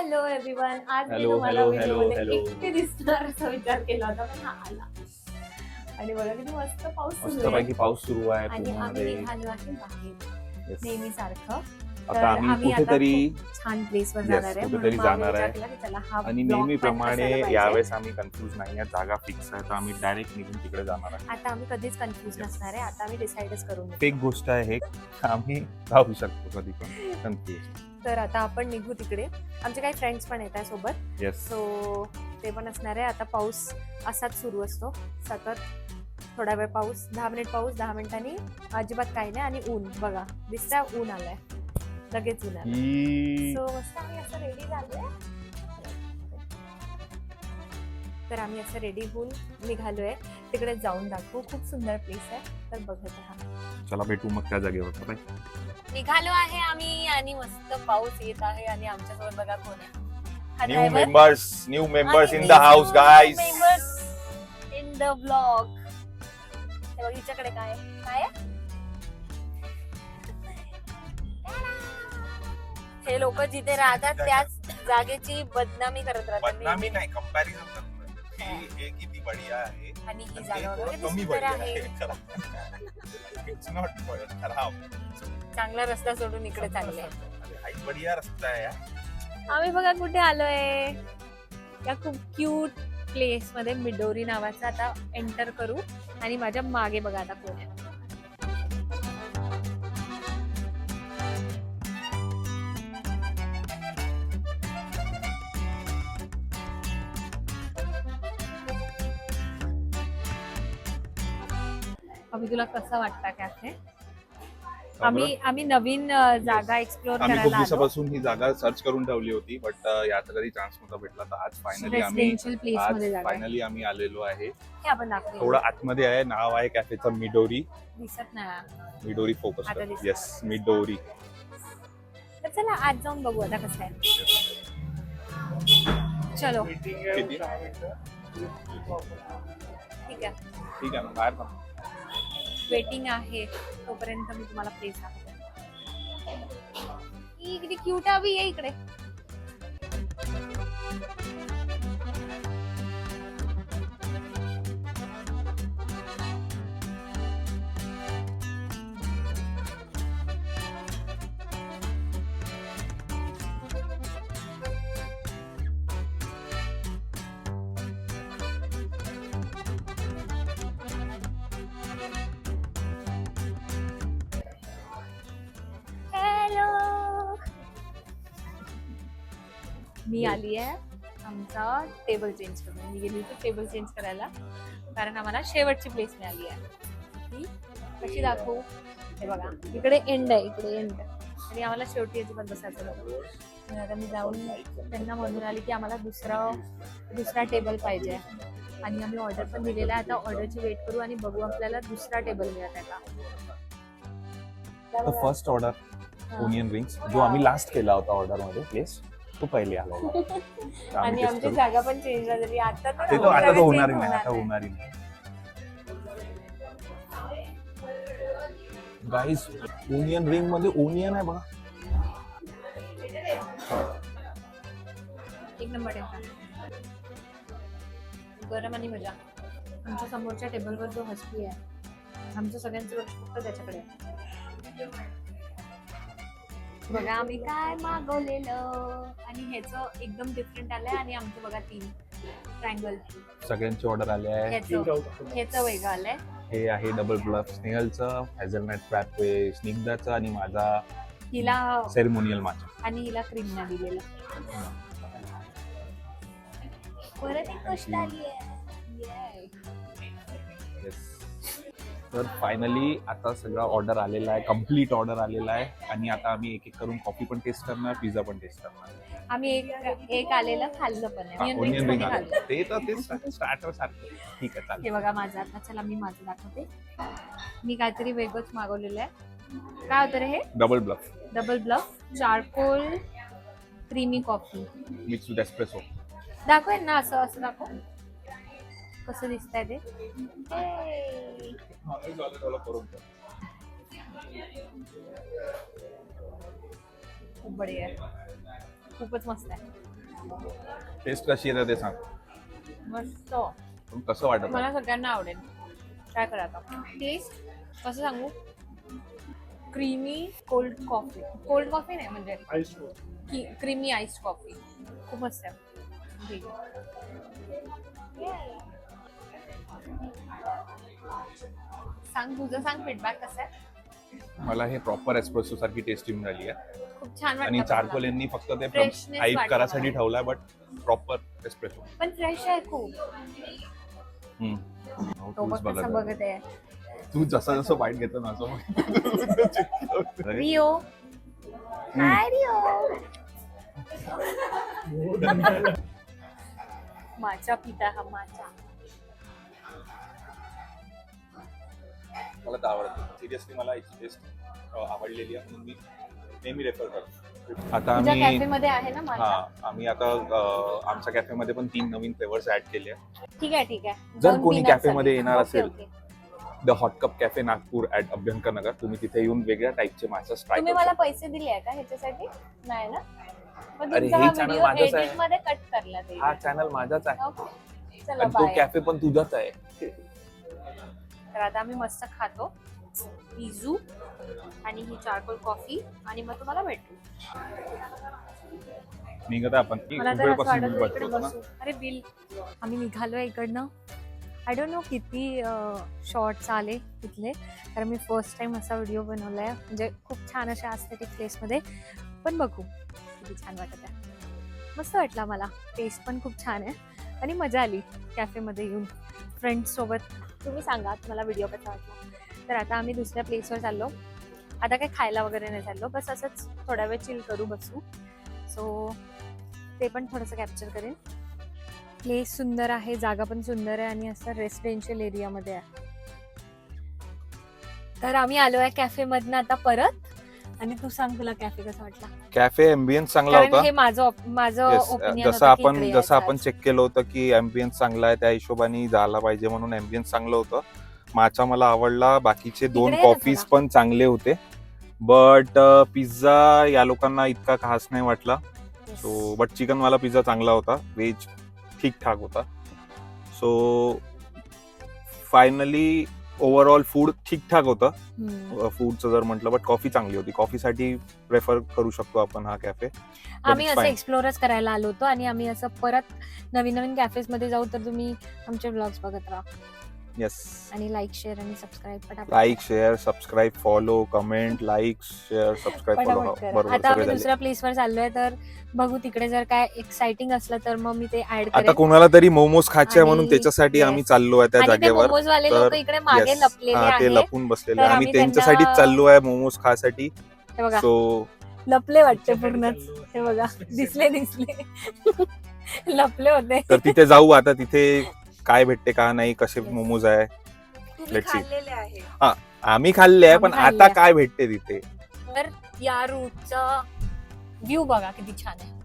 Hello everyone. आज मी hello तुम्हाला hello hello व्हिडिओमध्ये हॅलो एकटी दिसणार असा विचार केला होता, पण हा आला. आणि बघा किती मस्त पाऊस सुरू आहे मस्तपैकी पाऊस सुरू आहे आणि आम्ही पुण्यामध्ये. निघालो आहे बाहेर Yes. नेहमी सारखं. आता आम्ही कुठेतरी छान प्लेस वर जाणार आहे, कुठेतरी जाणार आहे आणि नेहमीप्रमाणे यावेळेस आम्ही कन्फ्युज नाही आहे, जागा फिक्स आहे तर आम्ही डायरेक्ट निघून तिकडे जाणार आहे. आता आम्ही कधीच कन्फ्युज नसणार आहे. आता आम्ही डिसाइडच करून घेऊ. एक गोष्ट आहे हे, आम्ही राहू शकतो कधी पण कन्फ्युज. तर आता आपण निघू तिकडे. आमचे काही फ्रेंड्स पण येत आहे सोबत, येस. सो ते पण असणार आहे. आता पाऊस असाच सुरू असतो सतत. थोडा वेळ पाऊस, 10 मिनिट पाऊस, 10 मिनिटांनी अजिबात काही नाही आणि ऊन बघा दिसतंय, ऊन आलंय लगेच ऊन आलंय. सो मस्त आम्ही असं रेडी झालोय. तर आम्ही असं रेडी होऊन निघालोय. तिकडे जाऊन दाखवू, खूप सुंदर प्लेस आहे, तर बघत राहा. चला भेटू मग त्या जागेवर. बाय. निघालो आहे आम्ही आणि मस्त पाऊस येत आहे आणि आमच्यासोबत बघा कोण आहे. New members in the house guys. In the blog. हे बघ हिच्याकडे काय काय हे लोक जिथे राहतात त्याच जागेची बदनामी करत राहतात. बदनामी नाही, कंपॅरिझन करतात. हे किती बढिया आहे आणि ही जागा वगैरे कमी सुंदर बढिया आहे. इट्स नॉट खराब. चांगला रस्ता सोडून इकडे चालले. हाई बढिया रस्ता आहे यार. आम्ही बघा कुठे आलोय, या खूप क्यूट प्लेस मध्ये मिडोरी नावाचा. आता एंटर करू आणि माझ्या मागे बघा आता कोण आहे. अभि तुला कसं वाटतं कॅफे? आम्ही नवीन जागा एक्सप्लोर आम्ही खूप करायला आलो. दिवसापासून ही जागा सर्च करून ठेवली होती, बट याचा कधी चान्स नव्हता भेटला. तर आज रेसिडेन्शियल प्लेस मध्ये जागा आहे. फायनली आम्ही आलेलो आहे. हे आपण दाखवू. थोडं आतमध्ये आहे. नाव आहे कॅफेचं मिडोरी. दिसत नाही. Midori focus. आता दिसतं. Yes, Midori. तर चला आज जाऊन बघू आता कसं आहे. चलो किती? ठीक आहे. ठीक आहे ना, बाहेर थांब. वेटिंग आहे तोपर्यंत मी तुम्हाला प्लेस दाखवते. ही किती क्यूट आहे ये इकडे. मी आली आहे आमचा टेबल चेंज करून. मी गेली होती टेबल चेंज करायला, कारण आम्हाला शेवटची प्लेस मिळाली आहे. ती कशी दाखवू? हे बघा इकडे एंड आहे, इकडे एंड आणि आम्हाला शेवटी अजिबात बसायचं नव्हतं. आता मी जाऊन त्यांना म्हणून आली की आम्हाला दुसरा टेबल पाहिजे आणि आम्ही ऑर्डर पण दिलेला आहे. आता ऑर्डरची वेट करू आणि बघू आपल्याला दुसरा टेबल मिळत आहे का. फर्स्ट ऑर्डर ओनियन रिंग्स, जो आम्ही लास्ट केला होता ऑर्डर मध्ये प्लेस, तो पहिले आला. आणि आमची जागा पण चेंज झाली आता. ते तर आता तो होणार नाही, आता होणार नाही. गाईस, ओनियन रिंग मध्ये ओनियन आहे बघा. एक नंबर आहे, गरम आणि मजा. आमच्या समोरच्या टेबलवर जो हसकी आहे, आमच्या सगळ्यांचं लक्ष फक्त त्याच्याकडे आहे. बघा आम्ही काय मागवलेलं आणि ह्याचं एकदम डिफरंट आलंय आणि आमचं बघा 3 ट्रायंगल. सगळ्यांची ऑर्डर आली आहे. ह्याचं वेगळं आलंय. हे आहे डबल ब्लफ स्नेहलचं, हेझलनट फ्रॅपवे स्निग्धाचं आणि माझा हिला सेरेमोनियल माझा. आणि हिला क्रीम ना दिलेलं. परत एक गोष्ट आली आहे. तर फायनली आता सगळा ऑर्डर आलेला आहे, कम्प्लीट ऑर्डर आलेला आहे आणि आता आम्ही एक एक करून कॉफी पण टेस्ट करणार, पिझ्झा पण टेस्ट करणार. आम्ही एक आलेलं खाल्लं पण आहे. ओनियन रिंग ते तर तेच स्टार्टर सारखं. ठीक आहे, चालेल. हे बघा माझं. आता चला मी माझं दाखवते. मी काहीतरी वेगळंच मागवलेलं आहे. काय होतं रे हे? Double bluff charcoal creamy coffee mix with espresso. दाखवेन ना, असं दाखव कसं दिसतंय ते. खूप बढिया आहे, खूपच मस्त आहे. टेस्ट कशी येते ते सांग. मस्त. पण कसं वाटत आहे? मला सगळ्यांना आवडेल. ट्राय करा आता. टेस्ट कसं सांगू, creamy cold coffee. Cold coffee नाही म्हणजे क्रीमी आईस्ड कॉफी. खूप मस्त आहे. ठीक आहे. सांग तुझं, सांग फीडबॅक कसं आहे. मला हे प्रॉपर एस्प्रेसो सारखी टेस्ट येऊन राहिली आहे. खूप छान आणि वाटतं. चारकोल यांनी फक्त ते Freshness हाईप वाटतं करासाठी मला. ठेवलाय, बट प्रॉपर एस्प्रेसो. पण फ्रेश आहे खूप. तो बघ कसा बघत आहे. तू जसं जसं बाईट घेतो ना असं रिओ. हाय रिओ. माचा पिता हा माचा. मला तर आवडतं. सिरियसली मला याची टेस्ट आवडलेली आहे म्हणून मी नेहमी रेफर करतो. आता तुझ्या आम्ही कॅफेमध्ये आहे ना माचा. आम्ही आता आमच्या कॅफेमध्ये पण 3 नवीन फ्लेवर्स ऍड केले आहे. ठीक आहे ठीक आहे. जर जाऊन कोणी पिणार कॅफेमध्ये सगळे. येणार ओके, असेल, okay. The hot cup cafe Nagpur at Abhyankar Nagar, तुम्ही तिथे येऊन वेगळ्या टाईपचे माचास ट्राय तुम्ही करू मला शकता. पैसे दिले आहे का ह्याच्यासाठी? नाही ना. मग अरे, तुमचा हे हा channel व्हिडिओ माझंच आहे. एडिट मध्ये कट करला ते. हा चॅनल माझाच आहे ओके. चला आणि तो बाय. कॅफे पण तुझाच आहे. तर आता आम्ही मस्त खातो पिझू आणि ही चारकोल कॉफी आणि मग तुम्हाला भेटू. निघत आहे आपण. मला तर असं वेळपासून वाटत बसतो इकडे ना. बसू. अरे बिल. आम्ही निघालोय इकडनं. आय डोंट नो किती शॉर्ट्स आले तिथले, कारण मी फर्स्ट टाइम असा व्हिडिओ बनवलाय. म्हणजे खूप छान अशा एस्थेटिक प्लेसमध्ये. पण बघू किती छान वाटत आहे. मस्त वाटला मला. टेस्ट पण खूप छान आहे आणि मजा आली कॅफेमध्ये येऊन फ्रेंड्स सोबत. तुम्ही सांगा तुम्हाला व्हिडिओ कसा वाटला. तर आता आम्ही दुसऱ्या प्लेसवर चाललो. आता काही खायला वगैरे नाही चाललो, बस असंच थोडा वेळ चिल करू, बसू. सो ते पण थोडंसं कॅप्चर करेन. प्लेस सुंदर आहे, जागा पण सुंदर आहे आणि असं रेसिडेन्शियल एरियामध्ये आहे. तर आम्ही आलोय कॅफे मधनं आता परत. आणि तू सांग तुला कॅफे कसा वाटला. कॅफे एम्बियन्स चांगला कारण होता. हे माझं Yes, ओपिनियन जसं आपण चेक केलं होतं की एम्बियन्स चांगला आहे, त्या हिशोबाने झाला पाहिजे म्हणून एम्बियन्स चांगलं होतं. माचा मला आवडला. बाकीचे 2 इकडे ये ना कॉफीज थोडा. पण चांगले होते, बट पिझ्झा या लोकांना इतका खास नाही वाटला. सो बट चिकन वाला पिझ्झा चांगला होता. व्हेज ठीकठाक होता. सो फायनली ओव्हरऑल फूड ठीकठाक होतं. फूडचं जर म्हटलं, बट कॉफी चांगली होती. कॉफीसाठी प्रेफर करू शकतो आपण हा कॅफे. आम्ही असं एक्सप्लोरच करायला आलो होतो आणि आम्ही असं परत नवीन नवीन कॅफेज मध्ये जाऊ. तर तुम्ही आमचे व्लॉग्स बघत राहा. येस. आणि लाईक शेअर आणि subscribe like share subscribe follow comment like share subscribe follow. बरोबर. आता आम्ही सगळे दुसऱ्या प्लेसवर चाललोय. तर बघू तिकडे जर काय एक्साइटिंग असलं तर मग मी ते ऍड आता करेन. कोणाला तरी मोमोज खायचे आहे म्हणून आणि- त्याच्यासाठी yes. आम्ही चाललो आहे त्या आणि ते जागेवर. मोमोज वाले लोक इकडे मागे Yes. लपलेले हा, ते आहेत. लपून बसलेले तर आम्ही आम्ही त्यांच्यासाठीच त्यांना- चाललो आहे मोमोज खासाठी. हे बघा सो लपले वाटते पूर्णच. हे बघा दिसले लपले होते. तर तिथे जाऊ आता. तिथे काय भेटते का नाही, कसे मोमोज आहे Let's see. खाल्लेले आहे. आम्ही खाल्ले आहे, पण आम्ही आता खाल्ले. काय भेटते तिथे. तर या रूटचा व्ह्यू बघा किती छान आहे.